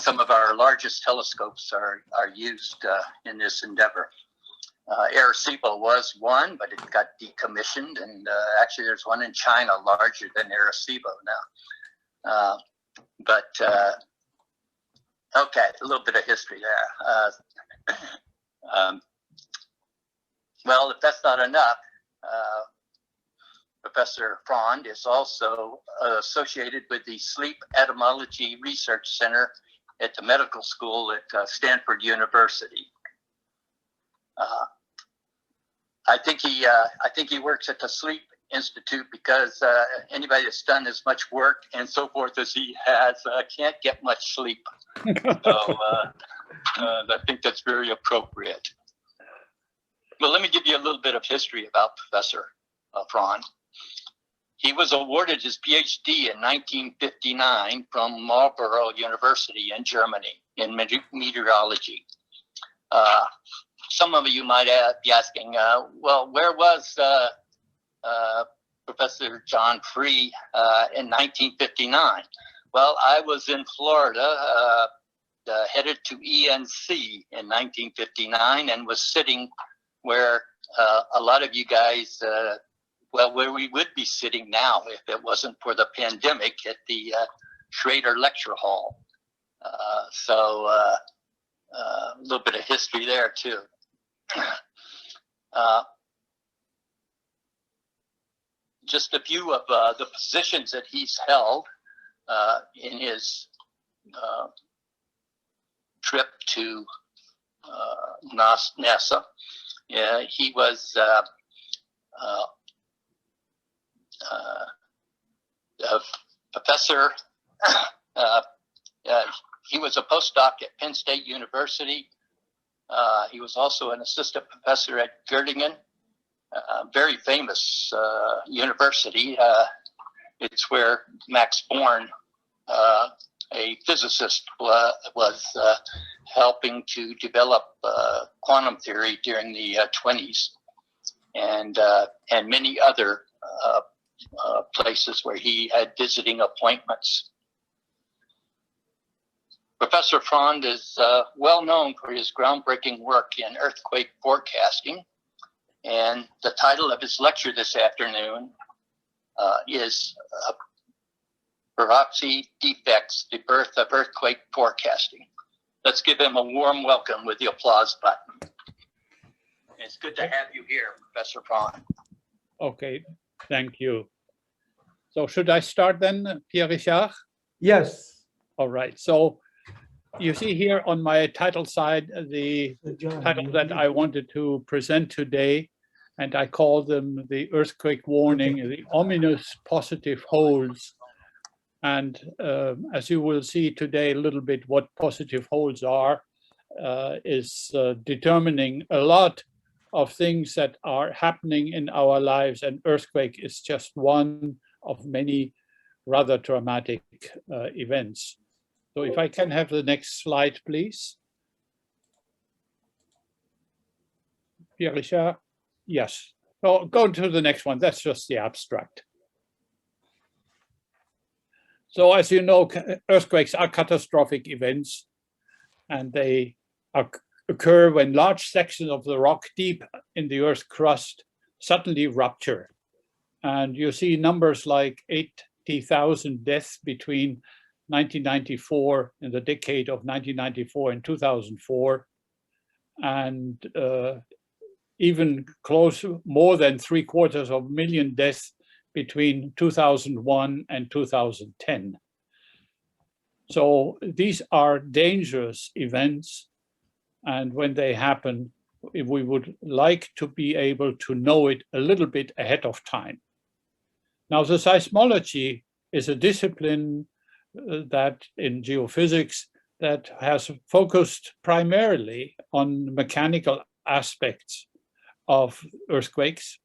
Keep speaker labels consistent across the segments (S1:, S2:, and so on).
S1: some of our largest telescopes are used in this endeavor. Arecibo was one, but it got decommissioned, and actually there's one in China larger than Arecibo now. Okay, a little bit of history there. Well, if that's not enough, Professor Freund is also associated with the Sleep Etymology Research Center at the medical school at Stanford University. I think he works at the Sleep Institute because anybody that's done as much work and so forth as he has can't get much sleep. So I think that's very appropriate. Well, let me give you a little bit of history about Professor Freund. He was awarded his PhD in 1959 from Marlborough University in Germany in meteorology. Some of you might be asking, well, where was Professor John Free in 1959? Well, I was in Florida, headed to ENC in 1959, and was sitting where a lot of you guys, well, where we would be sitting now if it wasn't for the pandemic, at the Schrader Lecture Hall. So a little bit of history there too. Just a few of the positions that he's held in his trip to NASA. He was a professor. He was a postdoc at Penn State University. He was also an assistant professor at Göttingen, a very famous university. It's where Max Born, a physicist, was helping to develop quantum theory during the 20s, and many other places where he had visiting appointments. Professor Freund is well known for his groundbreaking work in earthquake forecasting, and the title of his lecture this afternoon is Peroxy Defects, the Birth of Earthquake Forecasting. Let's give him a warm welcome with the applause button. It's good to have you here, Professor Freund.
S2: Okay, thank you. So should I start then, Pierre-Richard?
S3: Yes.
S2: All right, so you see here on my title side, the title that I wanted to present today, and I call them the earthquake warning, the ominous positive holes. And as you will see today, a little bit what positive holes are is determining a lot of things that are happening in our lives, and earthquake is just one of many rather dramatic events. So if I can have the next slide, please. Pierre-Richard? Yes. So go to the next one. That's just the abstract. So as you know, earthquakes are catastrophic events, and they occur when large sections of the rock deep in the Earth's crust suddenly rupture. And you see numbers like 80,000 deaths between 1994, in the decade of 1994 and 2004, and even close, more than 750,000 deaths between 2001 and 2010. So these are dangerous events, and when they happen, we would like to be able to know it a little bit ahead of time. Now, the seismology is a discipline that in geophysics that has focused primarily on mechanical aspects of earthquakes.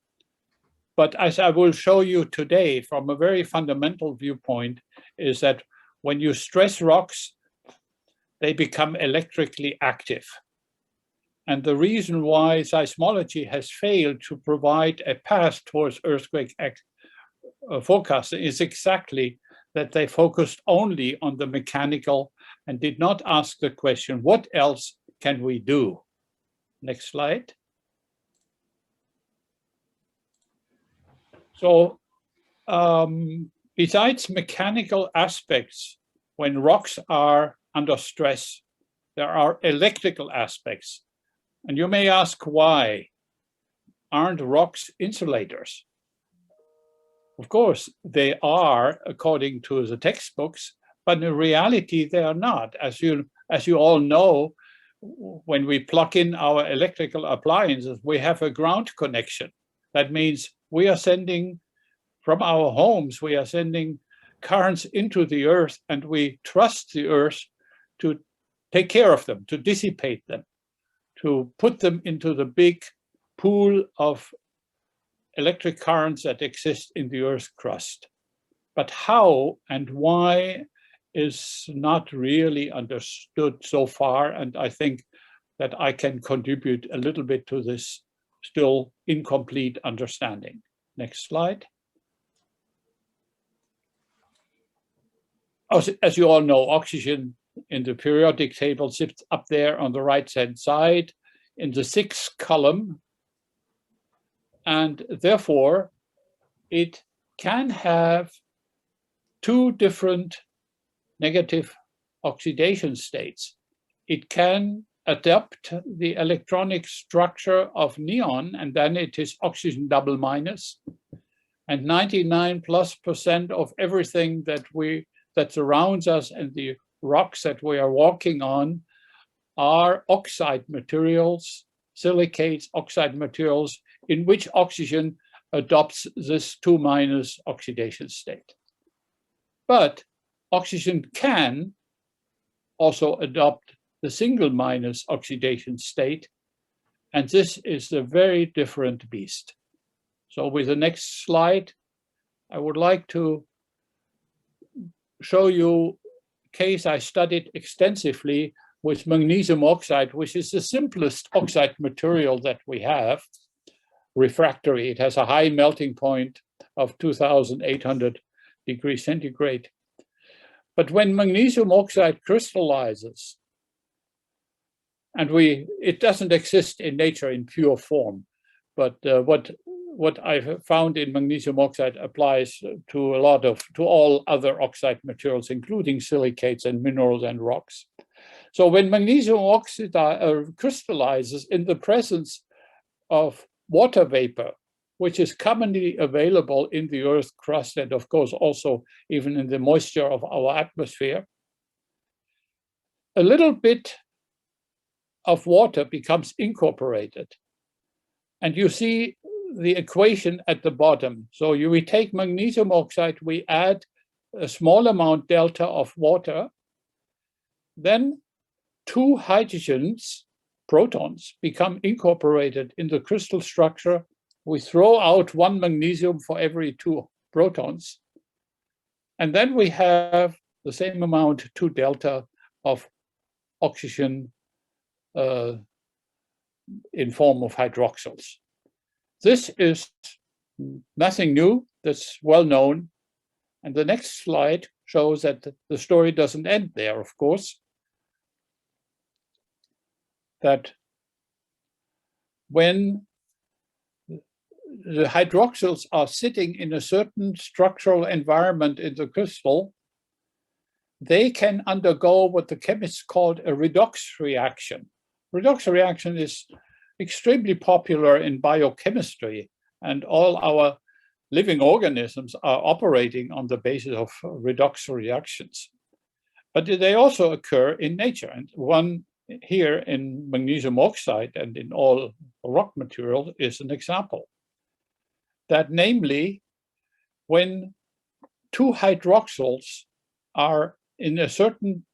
S2: But as I will show you today, from a very fundamental viewpoint, is that when you stress rocks, they become electrically active. And the reason why seismology has failed to provide a path towards earthquake forecasting is exactly that they focused only on the mechanical and did not ask the question, what else can we do? Next slide. So besides mechanical aspects, when rocks are under stress, there are electrical aspects. And you may ask, why aren't rocks insulators? Of course, they are, according to the textbooks, but in reality, they are not. As you all know, when we plug in our electrical appliances, we have a ground connection. That means we are sending, from our homes, we are sending currents into the earth, and we trust the earth to take care of them, to dissipate them, to put them into the big pool of electric currents that exist in the Earth's crust. But how and why is not really understood so far, and I think that I can contribute a little bit to this still incomplete understanding. Next slide. As you all know, oxygen in the periodic table sits up there on the right-hand side in the 6th column, and therefore it can have 2 different negative oxidation states. It can adapt the electronic structure of neon, and then it is oxygen double minus, and 99+% of everything that surrounds us and the rocks that we are walking on are oxide materials, silicates, oxide materials, in which oxygen adopts this 2- oxidation state. But oxygen can also adopt the single- oxidation state, and this is a very different beast. So with the next slide, I would like to show you a case I studied extensively with magnesium oxide, which is the simplest oxide material that we have, refractory. It has a high melting point of 2,800 degrees centigrade. But when magnesium oxide crystallizes, and it doesn't exist in nature in pure form, but what I've found in magnesium oxide applies to all other oxide materials, including silicates and minerals and rocks. So when magnesium oxide crystallizes in the presence of water vapor, which is commonly available in the Earth's crust and of course also even in the moisture of our atmosphere, a little bit of water becomes incorporated. And you see the equation at the bottom. So we take magnesium oxide, we add a small amount delta of water, then 2 hydrogens, protons, become incorporated in the crystal structure. We throw out 1 magnesium for every 2 protons. And then we have the same amount, 2 delta of oxygen in form of hydroxyls. This is nothing new, that's well known. And the next slide shows that the story doesn't end there, of course. That when the hydroxyls are sitting in a certain structural environment in the crystal, they can undergo what the chemists called a redox reaction. Redox reaction is extremely popular in biochemistry, and all our living organisms are operating on the basis of redox reactions. But they also occur in nature, and one here in magnesium oxide and in all rock materials is an example. That namely, when 2 hydroxyls are in a certain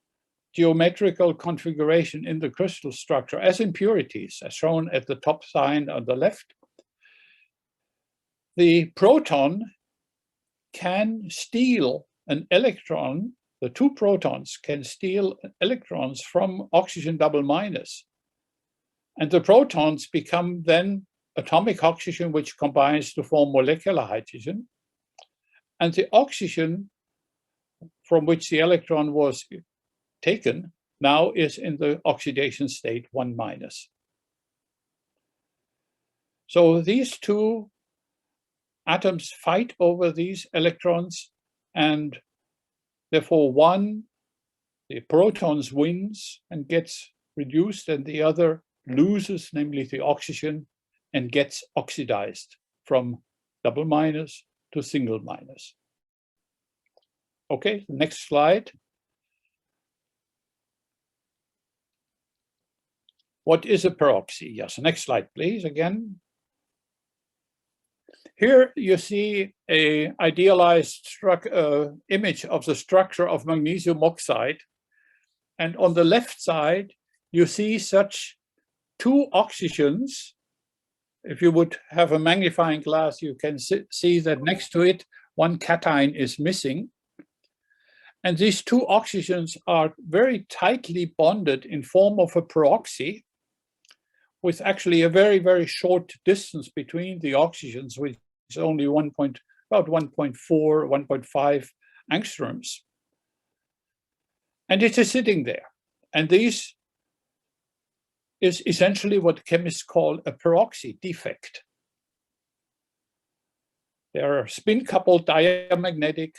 S2: geometrical configuration in the crystal structure as impurities, as shown at the top sign on the left, the proton can steal an electron. The 2 protons can steal electrons from oxygen double minus. And the protons become then atomic oxygen, which combines to form molecular hydrogen. And the oxygen from which the electron was taken now is in the oxidation state 1-. So these two atoms fight over these electrons, and therefore one, the protons, wins and gets reduced, and the other loses, namely the oxygen, and gets oxidized from double minus to single minus. Okay, next slide. What is a peroxy? Yes, next slide, please, again. Here you see an idealized image of the structure of magnesium oxide. And on the left side, you see such two oxygens. If you would have a magnifying glass, you can see that next to it, one cation is missing. And these two oxygens are very tightly bonded in form of a peroxy, with actually a very, very short distance between the oxygens, which is only about 1.4, 1.5 angstroms. And it is sitting there. And this is essentially what chemists call a peroxy defect. They are spin-coupled diamagnetic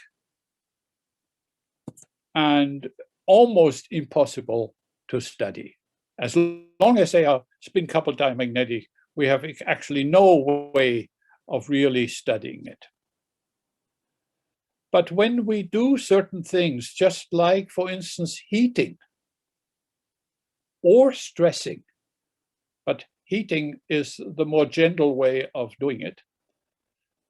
S2: and almost impossible to study. As long as they are spin-coupled diamagnetic, we have actually no way of really studying it. But when we do certain things, just like, for instance, heating or stressing, but heating is the more gentle way of doing it,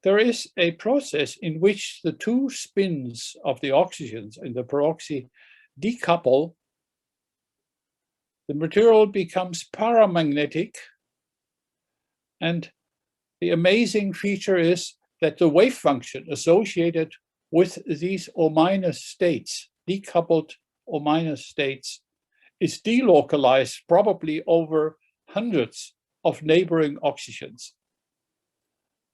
S2: there is a process in which the two spins of the oxygens in the peroxy decouple. The material becomes paramagnetic, and the amazing feature is that the wave function associated with these O- states, decoupled O- states, is delocalized probably over hundreds of neighboring oxygens.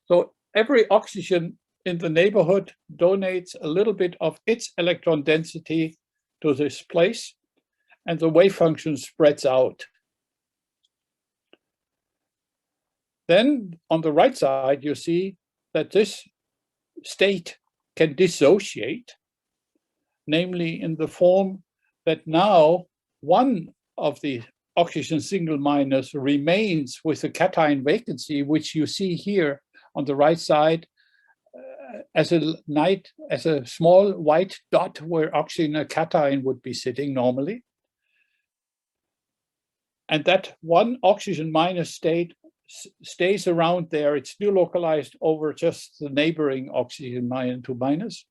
S2: So every oxygen in the neighborhood donates a little bit of its electron density to this place, and the wave function spreads out. Then on the right side, you see that this state can dissociate, namely in the form that now one of the oxygen single minus remains with a cation vacancy, which you see here on the right side as a small white dot where oxygen and cation would be sitting normally. And that one oxygen minus state stays around there. It's delocalized over just the neighboring oxygen -2 minus.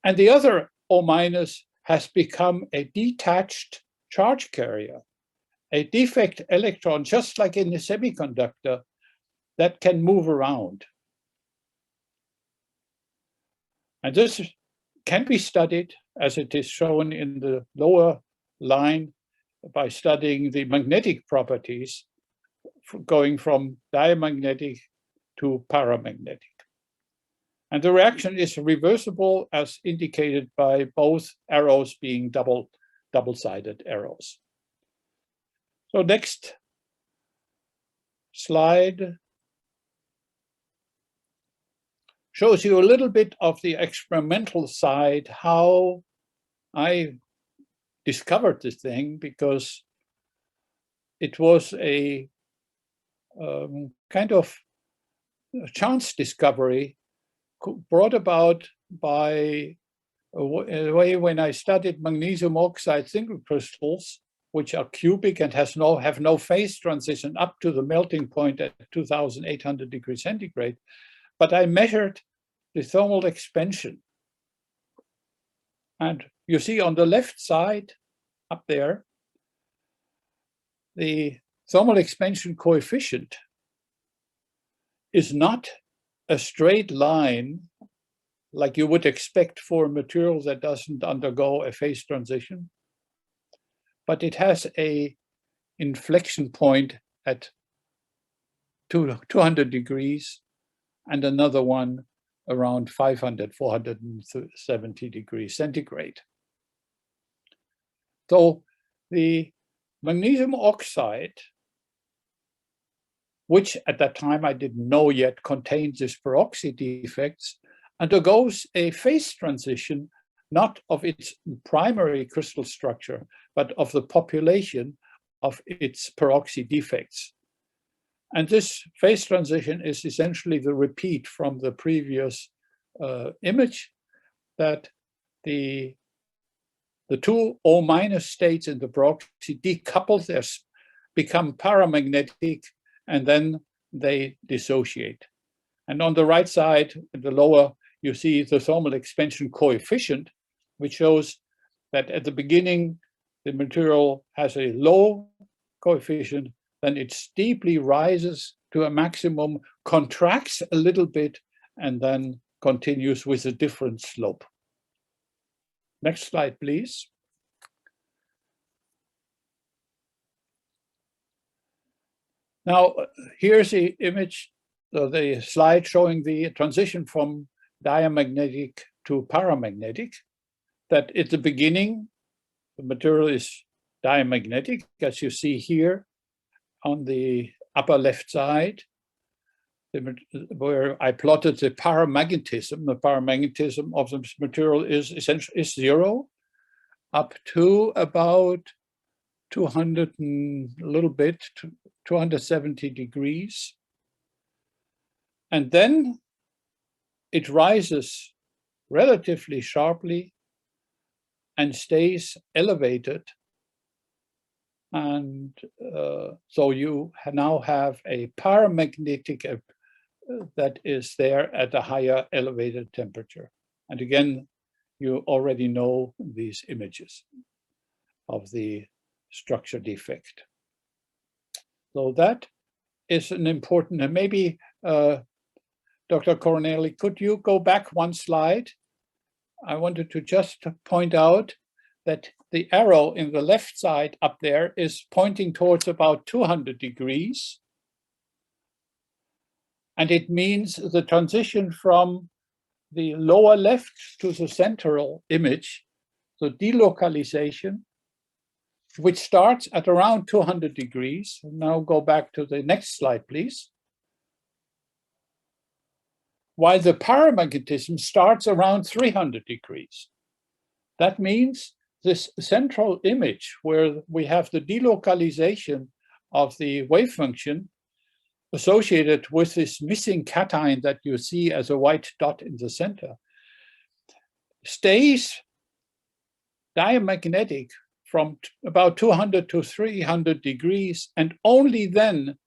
S2: And the other O minus has become a detached charge carrier, a defect electron, just like in the semiconductor, that can move around. And this can be studied, as it is shown in the lower line, by studying the magnetic properties going from diamagnetic to paramagnetic. And the reaction is reversible, as indicated by both arrows being double-sided arrows. So next slide shows you a little bit of the experimental side, how I discovered this thing, because it was a kind of chance discovery brought about by a way when I studied magnesium oxide single crystals, which are cubic and have no phase transition up to the melting point at 2,800 degrees centigrade. But I measured the thermal expansion. And you see on the left side up there, the thermal expansion coefficient is not a straight line like you would expect for a material that doesn't undergo a phase transition, but it has an inflection point at 200 degrees and another one around 470 degrees centigrade. So the magnesium oxide, which at that time I didn't know yet contained this peroxy defects, undergoes a phase transition, not of its primary crystal structure, but of the population of its peroxy defects. And this phase transition is essentially the repeat from the previous image, that the two O- states in the peroxy decouple, they become paramagnetic, and then they dissociate. And on the right side, in the lower, you see the thermal expansion coefficient, which shows that at the beginning, the material has a low coefficient, then it steeply rises to a maximum, contracts a little bit, and then continues with a different slope. Next slide, please. Now, here's the image, the slide showing the transition from diamagnetic to paramagnetic, that at the beginning, the material is diamagnetic, as you see here on the upper left side, where I plotted the paramagnetism. The paramagnetism of the material is essentially zero, up to about 200 and a little bit, 270 degrees. And then it rises relatively sharply and stays elevated. And so you now have a paramagnetic that is there at a higher elevated temperature. And again, you already know these images of the structure defect. So that is an important, and maybe Dr. Corneli, could you go back one slide? I wanted to just point out that the arrow in the left side up there is pointing towards about 200 degrees. And it means the transition from the lower left to the central image, the delocalization, which starts at around 200 degrees. Now go back to the next slide, please. While the paramagnetism starts around 300 degrees. That means this central image where we have the delocalization of the wave function associated with this missing cation that you see as a white dot in the center, stays diamagnetic from about 200 to 300 degrees, and only then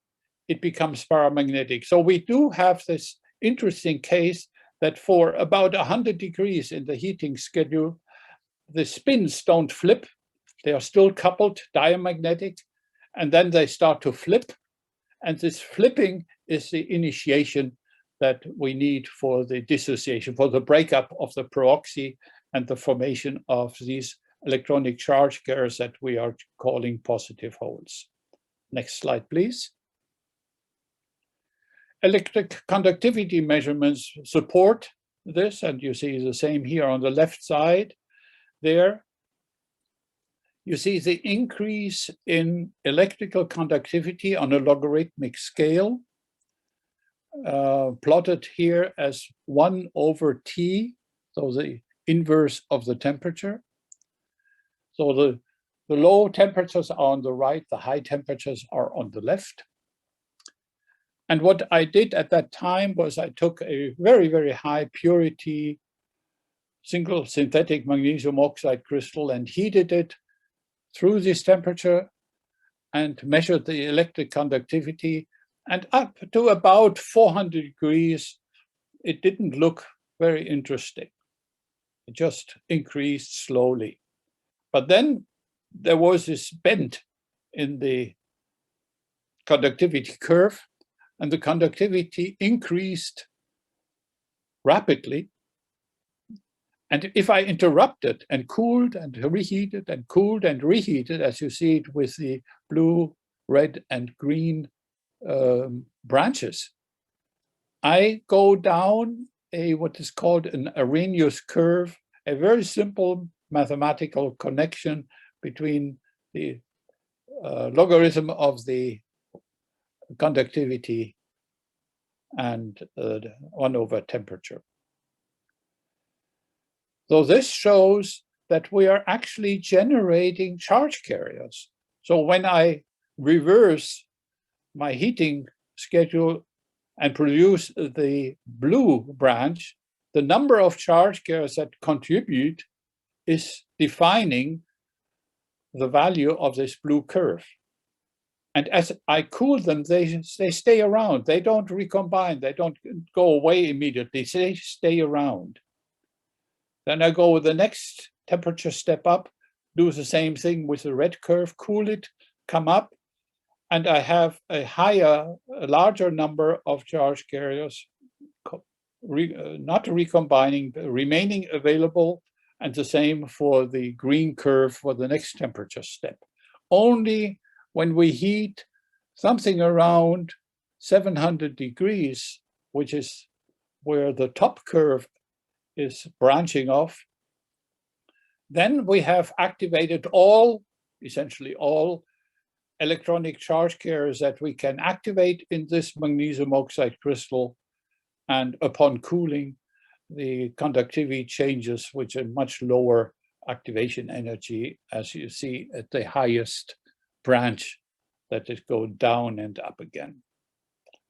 S2: it becomes paramagnetic. So we do have this interesting case that for about 100 degrees in the heating schedule, the spins don't flip. They are still coupled, diamagnetic, and then they start to flip. And this flipping is the initiation that we need for the dissociation, for the breakup of the peroxy and the formation of these electronic charge carriers that we are calling positive holes. Next slide, please. Electric conductivity measurements support this, and you see the same here on the left side. There, you see the increase in electrical conductivity on a logarithmic scale, plotted here as 1/T, so the inverse of the temperature. So the low temperatures are on the right, the high temperatures are on the left. And what I did at that time was I took a very, very high purity single synthetic magnesium oxide crystal and heated it through this temperature and measured the electric conductivity. And up to about 400 degrees, it didn't look very interesting. It just increased slowly. But then there was this bend in the conductivity curve, and the conductivity increased rapidly. And if I interrupted and cooled and reheated and cooled and reheated, as you see it with the blue, red, and green branches, I go down what is called an Arrhenius curve, a very simple mathematical connection between the logarithm of the conductivity and 1 over temperature. So this shows that we are actually generating charge carriers. So when I reverse my heating schedule and produce the blue branch, the number of charge carriers that contribute is defining the value of this blue curve. And as I cool them, they stay around. They don't recombine. They don't go away immediately. They stay around. Then I go with the next temperature step up, do the same thing with the red curve, cool it, come up, and I have a larger number of charge carriers not recombining, but remaining available, and the same for the green curve for the next temperature step. Only when we heat something around 700 degrees, which is where the top curve is branching off, then we have activated essentially all electronic charge carriers that we can activate in this magnesium oxide crystal. And upon cooling, the conductivity changes, which are much lower activation energy, as you see at the highest branch that is going down and up again.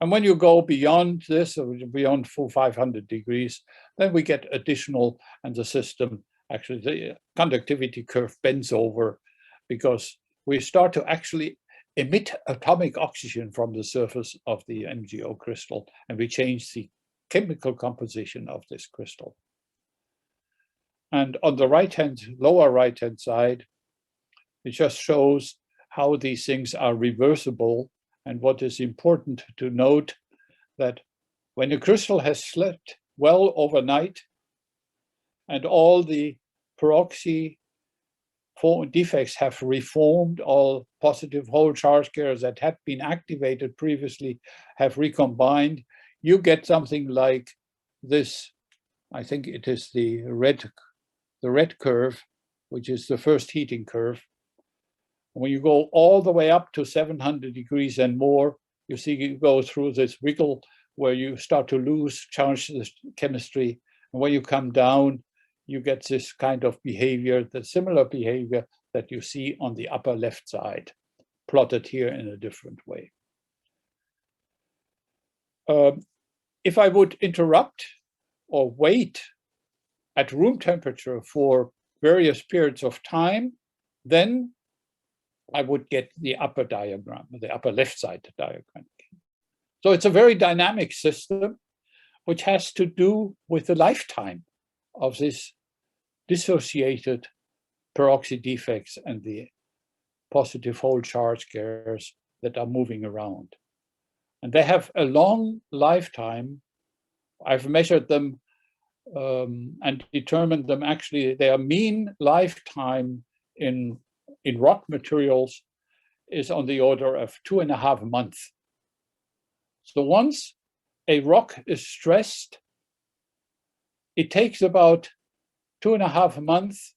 S2: And when you go beyond this, or beyond full 500 degrees, then we get additional, and the system, actually the conductivity curve bends over because we start to actually emit atomic oxygen from the surface of the MgO crystal, and we change the chemical composition of this crystal. And on the lower right-hand side, it just shows how these things are reversible. And what is important to note, that when a crystal has slept well overnight and all the peroxy defects have reformed, all positive whole charge carriers that had been activated previously have recombined, you get something like this. I think it is the red curve, which is the first heating curve. When you go all the way up to 700 degrees and more, you see you go through this wiggle where you start to lose charge chemistry. And when you come down, you get this kind of behavior, the similar behavior that you see on the upper left side, plotted here in a different way. If I would interrupt or wait at room temperature for various periods of time, then I would get the upper diagram, the upper left side diagram. So it's a very dynamic system, which has to do with the lifetime of this dissociated peroxy defects and the positive whole charge carriers that are moving around. And they have a long lifetime. I've measured them and determined them. Actually, their mean lifetime in rock materials is on the order of 2.5 months. So once a rock is stressed, it takes about 2.5 months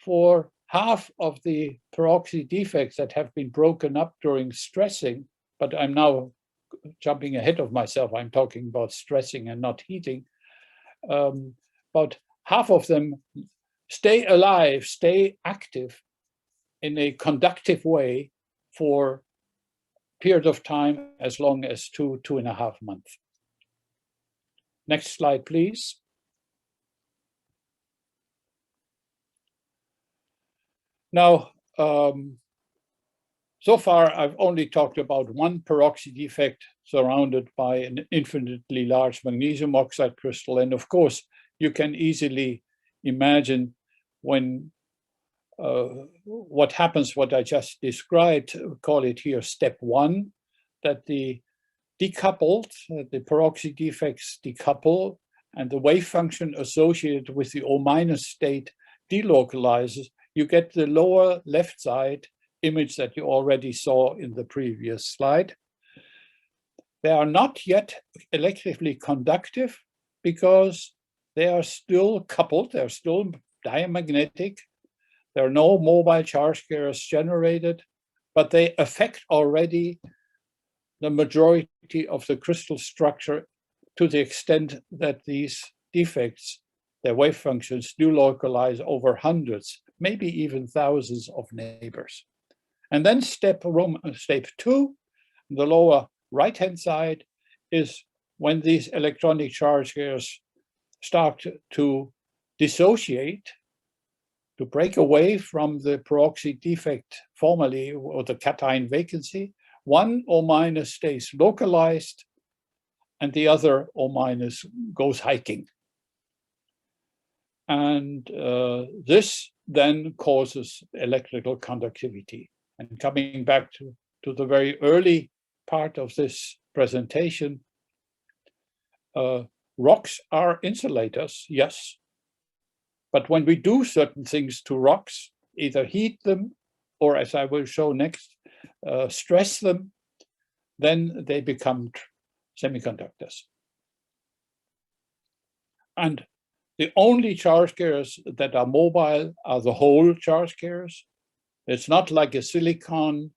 S2: for half of the peroxy defects that have been broken up during stressing, but I'm now jumping ahead of myself. I'm talking about stressing and not heating. About half of them stay alive, stay active in a conductive way for a period of time as long as 2.5 months. Next slide, please. Now, so far, I've only talked about one peroxy defect surrounded by an infinitely large magnesium oxide crystal. And of course, you can easily imagine when what happens, what I just described, call it here step 1, that the peroxy defects decouple, and the wave function associated with the O- state delocalizes. You get the lower left side image that you already saw in the previous slide. They are not yet electrically conductive because they are still coupled, they're still diamagnetic. There are no mobile charge carriers generated, but they affect already the majority of the crystal structure to the extent that these defects, their wave functions, do localize over hundreds, maybe even thousands of neighbors. And then step 2, the lower right-hand side, is when these electronic charge carriers start to dissociate, to break away from the peroxy defect formerly, or the cation vacancy. One O- stays localized and the other O- goes hiking. And this then causes electrical conductivity. And coming back to the very early part of this presentation, rocks are insulators, yes. But when we do certain things to rocks, either heat them or, as I will show next, stress them, then they become semiconductors. And the only charge carriers that are mobile are the hole charge carriers. It's not like a silicon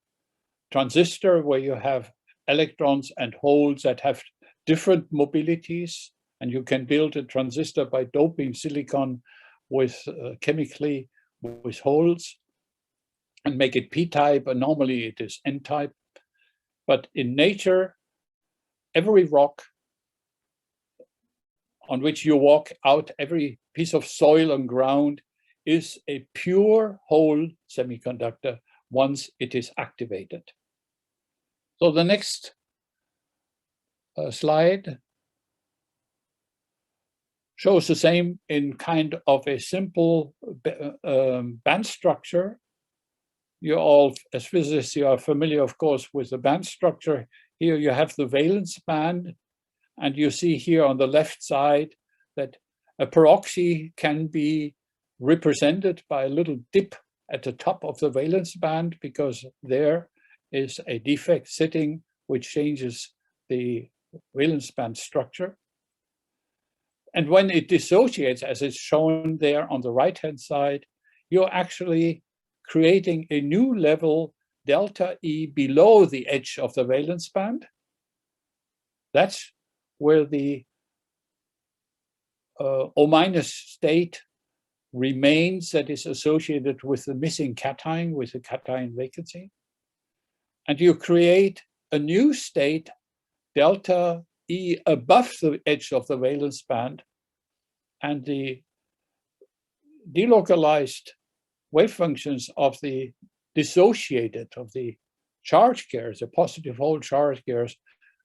S2: transistor where you have electrons and holes that have different mobilities, and you can build a transistor by doping silicon with chemically with holes and make it p-type, and normally it is n-type. But in nature, every rock on which you walk out, every piece of soil and ground, is a pure hole semiconductor once it is activated. So the next slide shows the same in kind of a simple band structure. You all, as physicists, you are familiar, of course, with the band structure. Here you have the valence band, and you see here on the left side that a peroxy can be represented by a little dip at the top of the valence band, because there is a defect sitting which changes the valence band structure. And when it dissociates, as is shown there on the right-hand side, you're actually creating a new level, delta E, below the edge of the valence band. That's where the O- state remains, that is associated with the missing cation, with the cation vacancy. And you create a new state, delta E, above the edge of the valence band, and the delocalized wave functions of the dissociated, of the charge carriers, the positive hole charge carriers,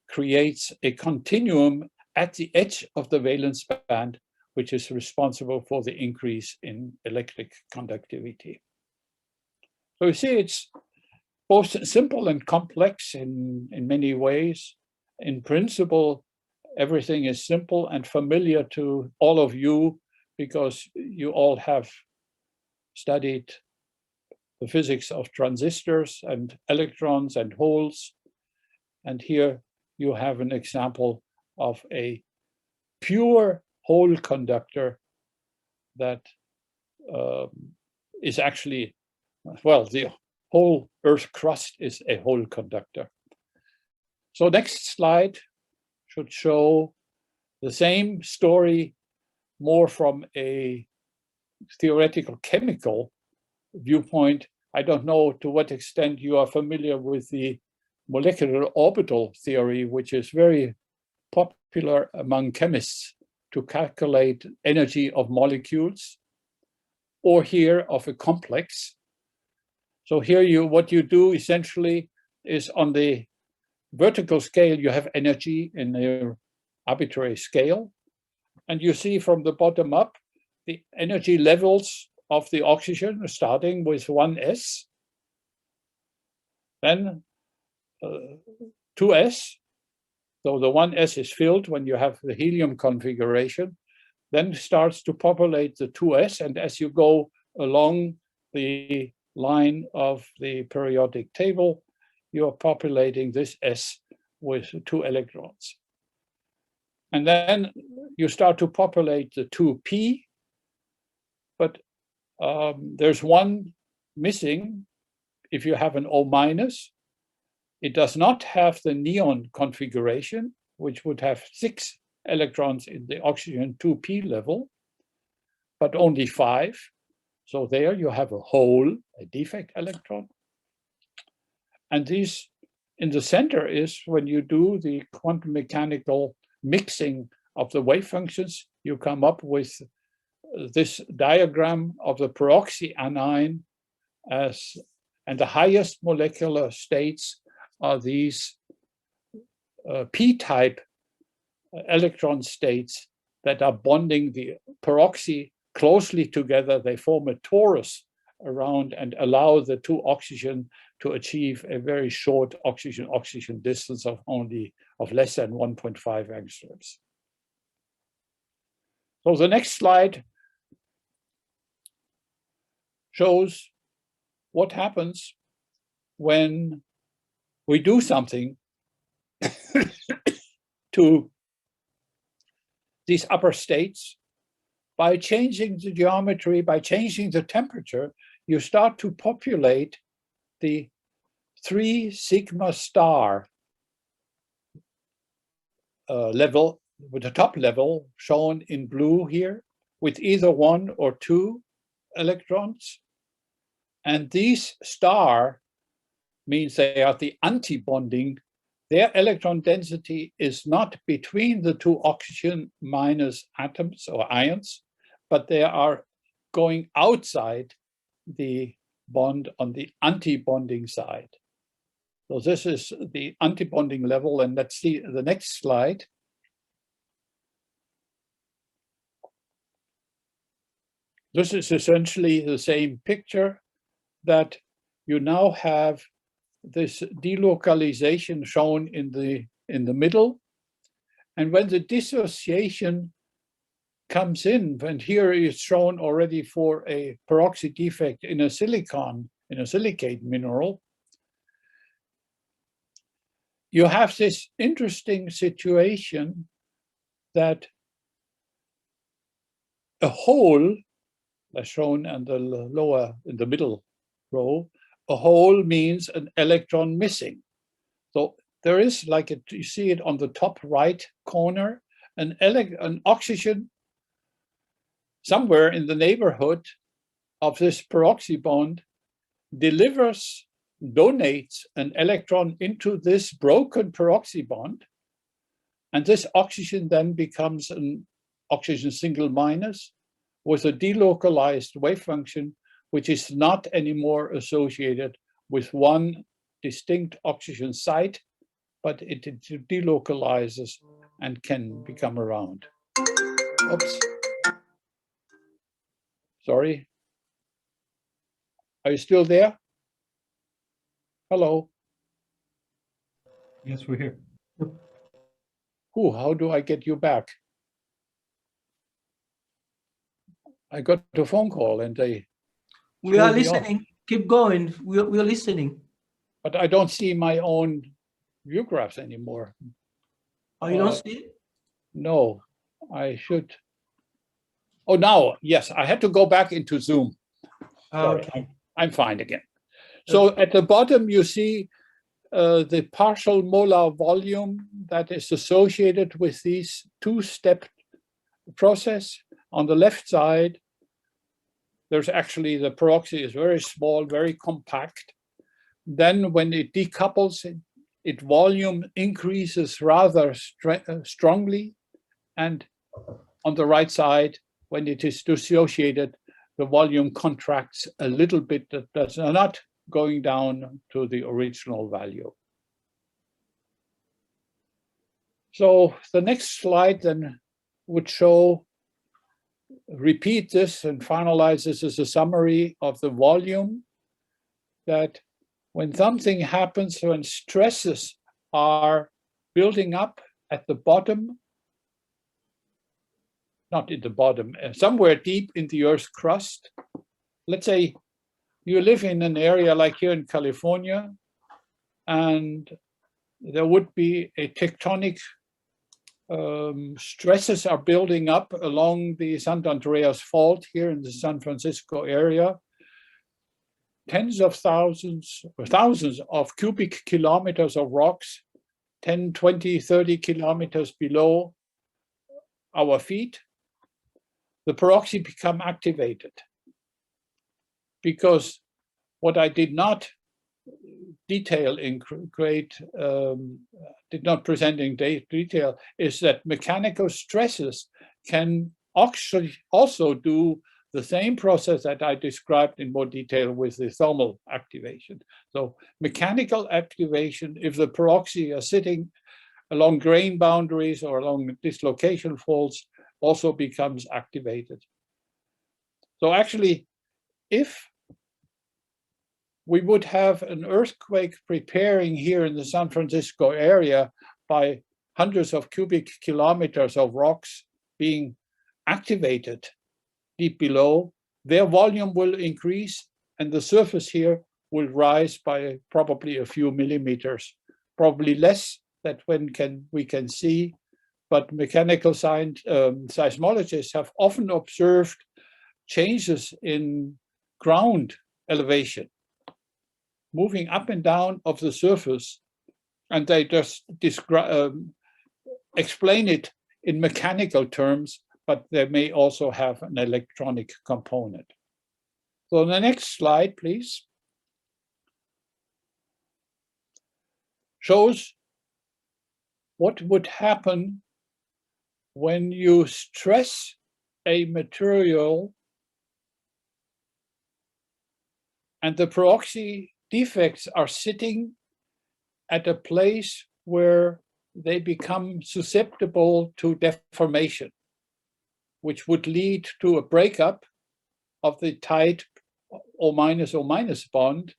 S2: creates a continuum at the edge of the valence band, which is responsible for the increase in electric conductivity. So you see, it's both simple and complex in many ways. In principle, everything is simple and familiar to all of you, because you all have studied the physics of transistors and electrons and holes. And here you have an example of a pure hole conductor that is actually, well, the whole Earth crust is a hole conductor. So next slide should show the same story, more from a theoretical chemical viewpoint. I don't know to what extent you are familiar with the molecular orbital theory, which is very popular among chemists to calculate energy of molecules, or here of a complex. So here what you do essentially is, on the vertical scale, you have energy in an arbitrary scale. And you see from the bottom up, the energy levels of the oxygen are starting with 1s, then 2s. So the 1s is filled when you have the helium configuration, then starts to populate the 2s. And as you go along the line of the periodic table, you are populating this s with 2 electrons. And then you start to populate the 2p, but There's one missing. If you have an O minus, it does not have the neon configuration, which would have 6 electrons in the oxygen 2p level, but only 5. So there you have a hole, a defect electron. And these in the center is when you do the quantum mechanical mixing of the wave functions, you come up with this diagram of the peroxy anion as, and the highest molecular states are these p-type electron states that are bonding the peroxy closely together. They form a torus around and allow the two oxygen to achieve a very short oxygen-oxygen distance of less than 1.5 angstroms. So the next slide shows what happens when we do something to these upper states. By changing the geometry, by changing the temperature, you start to populate the 3 sigma star level, with the top level shown in blue here, with either 1 or 2 electrons. And these star means they are the anti-bonding. Their electron density is not between the 2 oxygen minus atoms or ions, but they are going outside the bond on the anti-bonding side. So this is the anti-bonding level, and let's see the next slide. This is essentially the same picture, that you now have this delocalization shown in the middle. And when the dissociation comes in, and here is shown already for a peroxy defect in a silicate mineral, you have this interesting situation that a hole, as shown in the middle row, a hole means an electron missing. So there is, like you see it on the top right corner, an oxygen somewhere in the neighborhood of this peroxy bond donates an electron into this broken peroxy bond. And this oxygen then becomes an oxygen single minus with a delocalized wave function, which is not anymore associated with one distinct oxygen site, but it delocalizes and can become around. Oops. Sorry. Are you still there? Hello.
S3: Yes, we're here.
S2: Ooh, how do I get you back? I got a phone call and they...
S4: We are listening. Keep going. We are listening.
S2: But I don't see my own view graphs anymore.
S4: Oh, you don't see it?
S2: No, I should. Oh, now, yes, I had to go back into Zoom. Sorry,
S4: Okay.
S2: I'm fine again. So at the bottom, you see the partial molar volume that is associated with these two-step process. On the left side, there's actually the peroxy is very small, very compact. Then when it decouples, its volume increases rather strongly. And on the right side, when it is dissociated, the volume contracts a little bit, that's not going down to the original value. So the next slide then would show, repeat this and finalize this as a summary of the volume, that when something happens, when stresses are building up at the bottom, not in the bottom, somewhere deep in the Earth's crust. Let's say you live in an area like here in California, and there would be a tectonic stresses are building up along the Sant Andreas Fault here in the San Francisco area. Tens of thousands or thousands of cubic kilometers of rocks, 10, 20, 30 kilometers below our feet. The peroxy become activated because what I did not detail in did not present in detail is that mechanical stresses can actually also do the same process that I described in more detail with the thermal activation. So mechanical activation, if the peroxy are sitting along grain boundaries or along dislocation faults, also becomes activated. So actually, if we would have an earthquake preparing here in the San Francisco area by hundreds of cubic kilometers of rocks being activated deep below, their volume will increase and the surface here will rise by probably a few millimeters, probably less than we can see, but mechanical seismologists have often observed changes in ground elevation, moving up and down of the surface, and they just explain it in mechanical terms, but they may also have an electronic component. So the next slide, please, shows what would happen when you stress a material and the peroxy defects are sitting at a place where they become susceptible to deformation, which would lead to a breakup of the tight O- O- bond.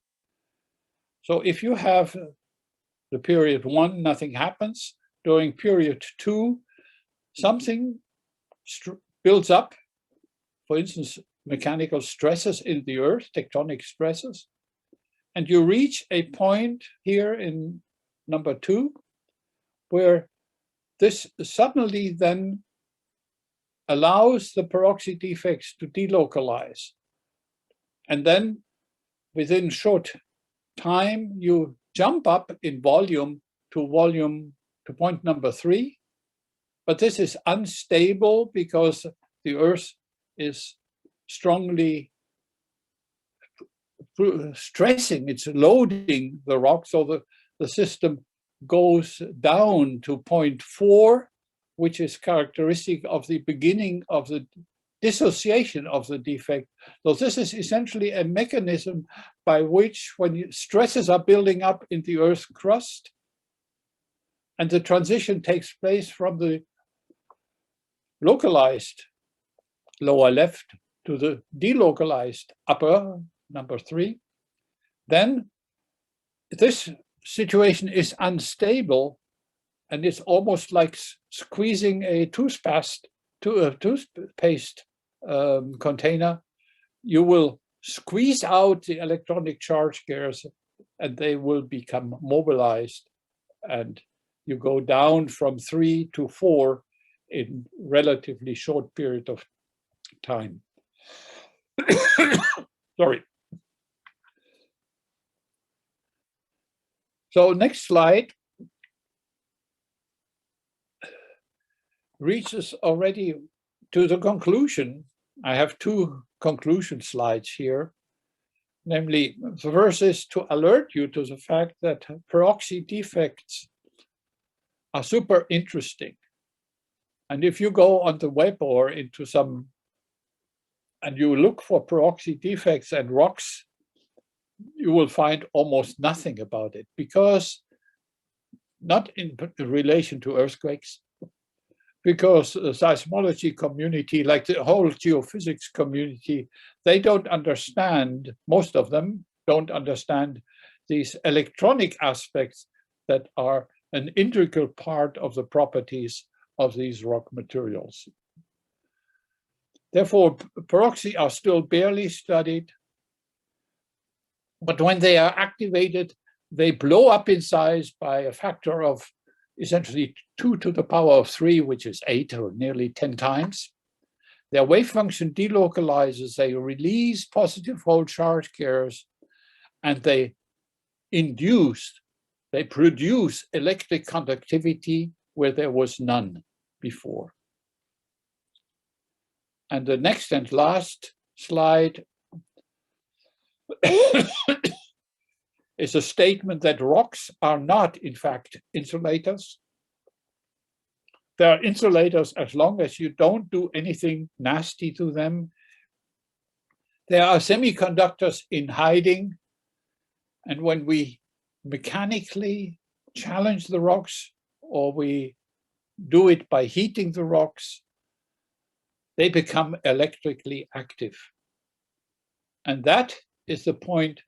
S2: So if you have the period 1, nothing happens. During period 2, something builds up, for instance, mechanical stresses in the earth, tectonic stresses, and you reach a point here in number 2, where this suddenly then allows the peroxy defects to delocalize. And then within short time, you jump up in volume to point number 3. But this is unstable because the Earth is strongly stressing, it's loading the rock, so the system goes down to point 4, which is characteristic of the beginning of the dissociation of the defect. So this is essentially a mechanism by which, when stresses are building up in the Earth's crust, and the transition takes place from the localized lower left to the delocalized upper, number 3, then this situation is unstable, and it's almost like squeezing a toothpaste container. You will squeeze out the electronic charge carriers and they will become mobilized, and you go down from 3 to 4 in relatively short period of time. Sorry. So next slide reaches already to the conclusion. I have 2 conclusion slides here. Namely, the first is to alert you to the fact that peroxy defects are super interesting. And if you go on the web or into some, and you look for peroxy defects and rocks, you will find almost nothing about it, because not in relation to earthquakes, because the seismology community, like the whole geophysics community, they don't understand, most of them don't understand these electronic aspects that are an integral part of the properties of these rock materials. Therefore, peroxy are still barely studied, but when they are activated, they blow up in size by a factor of essentially 2 to the power of 3, which is 8 or nearly 10 times. Their wave function delocalizes, they release positive whole charge carriers, and they produce electric conductivity where there was none before. And the next and last slide is a statement that rocks are not, in fact, insulators. They are insulators as long as you don't do anything nasty to them. They are semiconductors in hiding. And when we mechanically challenge the rocks, or we do it by heating the rocks, they become electrically active. And that is the point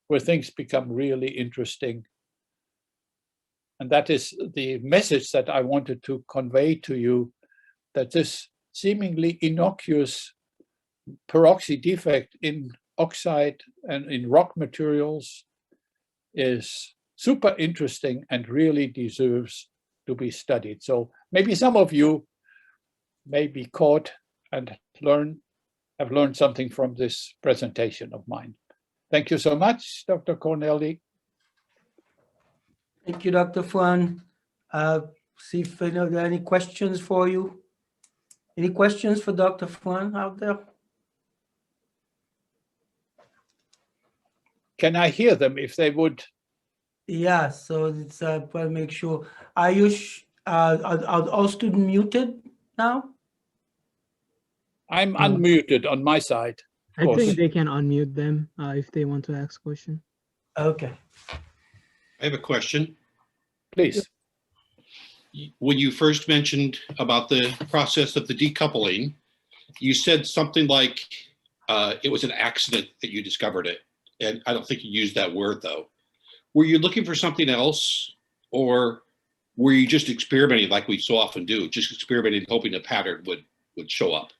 S2: where things become really interesting. And that is the message that I wanted to convey to you, that this seemingly innocuous peroxy defect in oxide and in rock materials is super interesting and really deserves to be studied. So maybe some of you may be caught and have learned something from this presentation of mine. Thank you so much, Dr. Corneli.
S4: Thank you, Dr. Freund. See if there are any questions for you. Any questions for Dr. Freund out there?
S2: Can I hear them if they would?
S4: Yeah, so it's well, make sure. Are you are all students muted now?
S2: I'm unmuted on my side.
S3: I think they can unmute them if they want to ask a question.
S4: Okay.
S5: I have a question.
S2: Please.
S5: When you first mentioned about the process of the decoupling, you said something like it was an accident that you discovered it. And I don't think you used that word, though. Were you looking for something else, or were you just experimenting like we so often do, just experimenting, hoping a pattern would show up?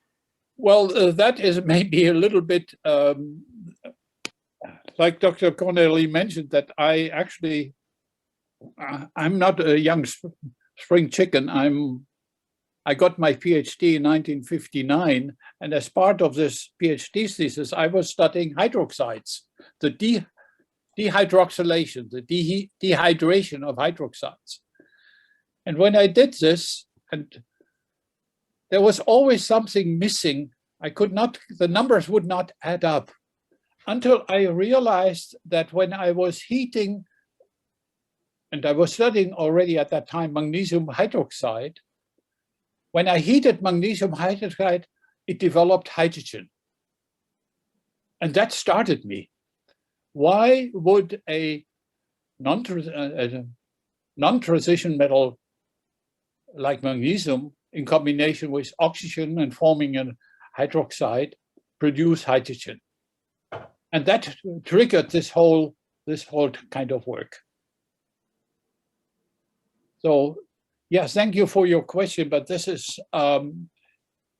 S2: Well, that is maybe a little bit like Dr. Corneli mentioned, that I actually, I'm not a young spring chicken. I got my PhD in 1959, and as part of this PhD thesis, I was studying hydroxides, the dehydroxylation, the dehydration of hydroxides. And when I did this, and there was always something missing, the numbers would not add up, until I realized that when I was heating, and I was studying already at that time magnesium hydroxide, when I heated magnesium hydroxide, it developed hydrogen. And that started me. Why would a non-transition metal like magnesium in combination with oxygen and forming a hydroxide produce hydrogen? And that triggered this whole kind of work. So yes, thank you for your question, but this is,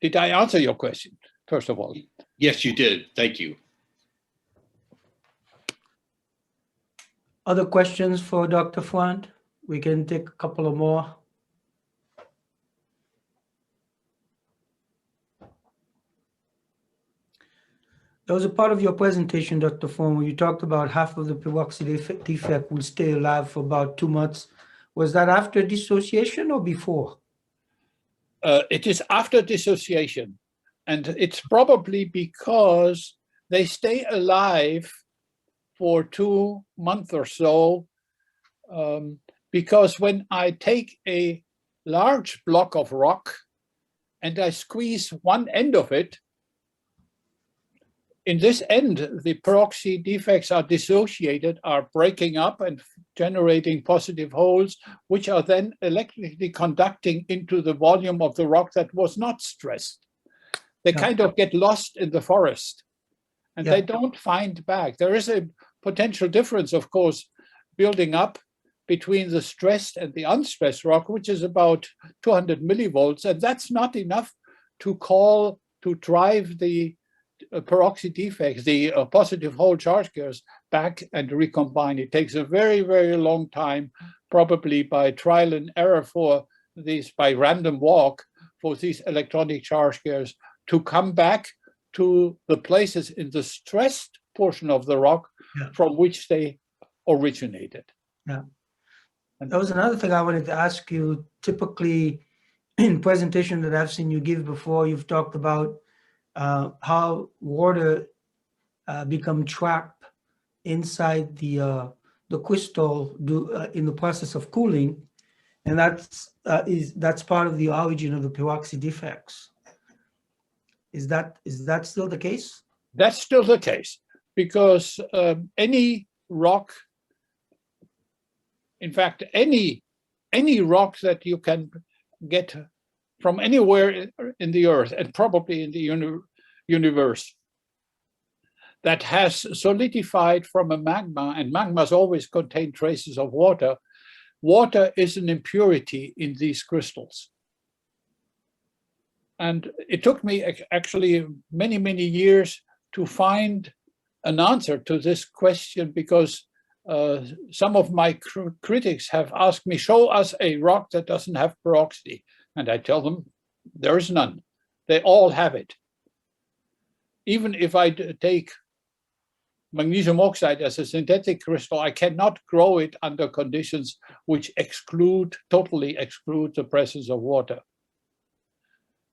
S2: did I answer your question, first of all?
S5: Yes, you did. Thank you.
S4: Other questions for Dr. Freund? We can take a couple of more. There was a part of your presentation, Dr. Freund, where you talked about half of the peroxy defect will stay alive for about 2 months. Was that after dissociation or before?
S2: It is after dissociation. And it's probably because they stay alive for 2 months or so. Because when I take a large block of rock and I squeeze one end of it, in this end, the peroxy defects are dissociated, are breaking up and generating positive holes, which are then electrically conducting into the volume of the rock that was not stressed. They kind of get lost in the forest and they don't find back. There is a potential difference, of course, building up between the stressed and the unstressed rock, which is about 200 millivolts. And that's not enough to drive the peroxy defects, the positive whole charge carriers back and recombine. It takes a very, very long time, probably by trial and error for these, by random walk, for these electronic charge carriers to come back to the places in the stressed portion of the rock from which they originated.
S4: Yeah. And that was another thing I wanted to ask you. Typically, in presentation that I've seen you give before, you've talked about how water become trapped inside the crystal in the process of cooling, and that's part of the origin of the peroxy defects. Is that still the case?
S2: That's still the case, because any rock, in fact, any rock that you can get from anywhere in the earth and probably in the universe that has solidified from a magma, and magmas always contain traces of water. Water is an impurity in these crystals. And it took me actually many, many years to find an answer to this question, because some of my critics have asked me, show us a rock that doesn't have peroxy. And I tell them, there is none. They all have it. Even if I take magnesium oxide as a synthetic crystal, I cannot grow it under conditions which totally exclude the presence of water.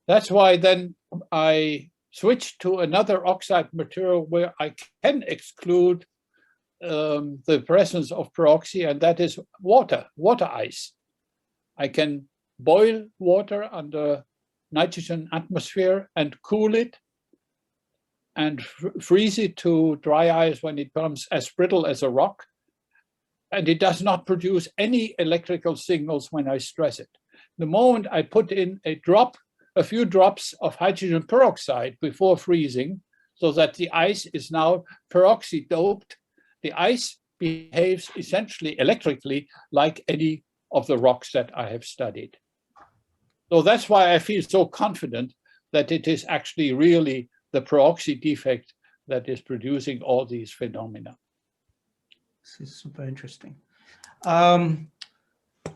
S2: That's why then I switched to another oxide material where I can exclude the presence of peroxy, and that is water ice. I can boil water under nitrogen atmosphere and cool it and freeze it to dry ice when it becomes as brittle as a rock. And it does not produce any electrical signals when I stress it. The moment I put in a few drops of hydrogen peroxide before freezing, so that the ice is now peroxy doped, the ice behaves essentially electrically like any of the rocks that I have studied. So that's why I feel so confident that it is actually really the peroxy defect that is producing all these phenomena.
S4: This is super interesting.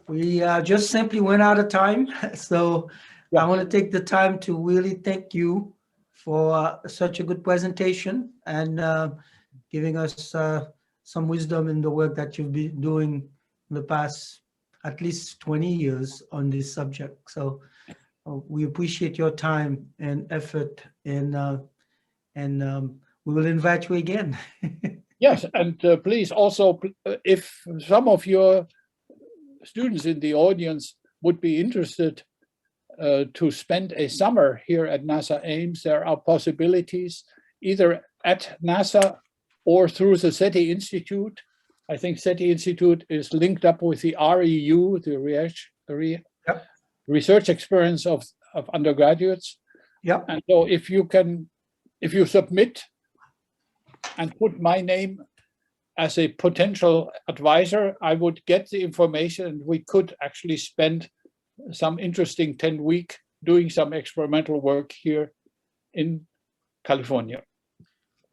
S4: We just simply went out of time. So I want to take the time to really thank you for such a good presentation and giving us some wisdom in the work that you've been doing in the past at least 20 years on this subject. So we appreciate your time and effort, and we will invite you again.
S2: Yes, and please also, if some of your students in the audience would be interested to spend a summer here at NASA Ames, there are possibilities either at NASA or through the SETI Institute. I think SETI Institute is linked up with the REU, the research experience of undergraduates.
S4: Yeah.
S2: And so if you submit and put my name as a potential advisor, I would get the information, and we could actually spend some interesting 10-week doing some experimental work here in California.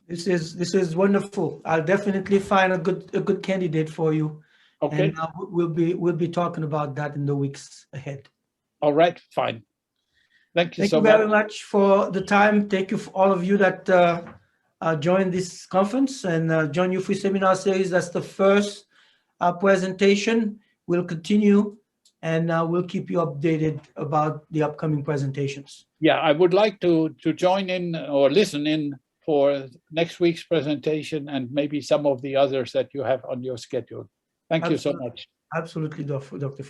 S4: This is wonderful. I'll definitely find a good candidate for you.
S2: Okay.
S4: And we'll be talking about that in the weeks ahead.
S2: All right, fine. Thank you so much.
S4: Thank you very much for the time. Thank you for all of you that joined this conference and join you free seminar series. That's the first presentation. We'll continue and we'll keep you updated about the upcoming presentations.
S2: Yeah, I would like to join in or listen in for next week's presentation and maybe some of the others that you have on your schedule. Thank you so much.
S4: Absolutely, Dr.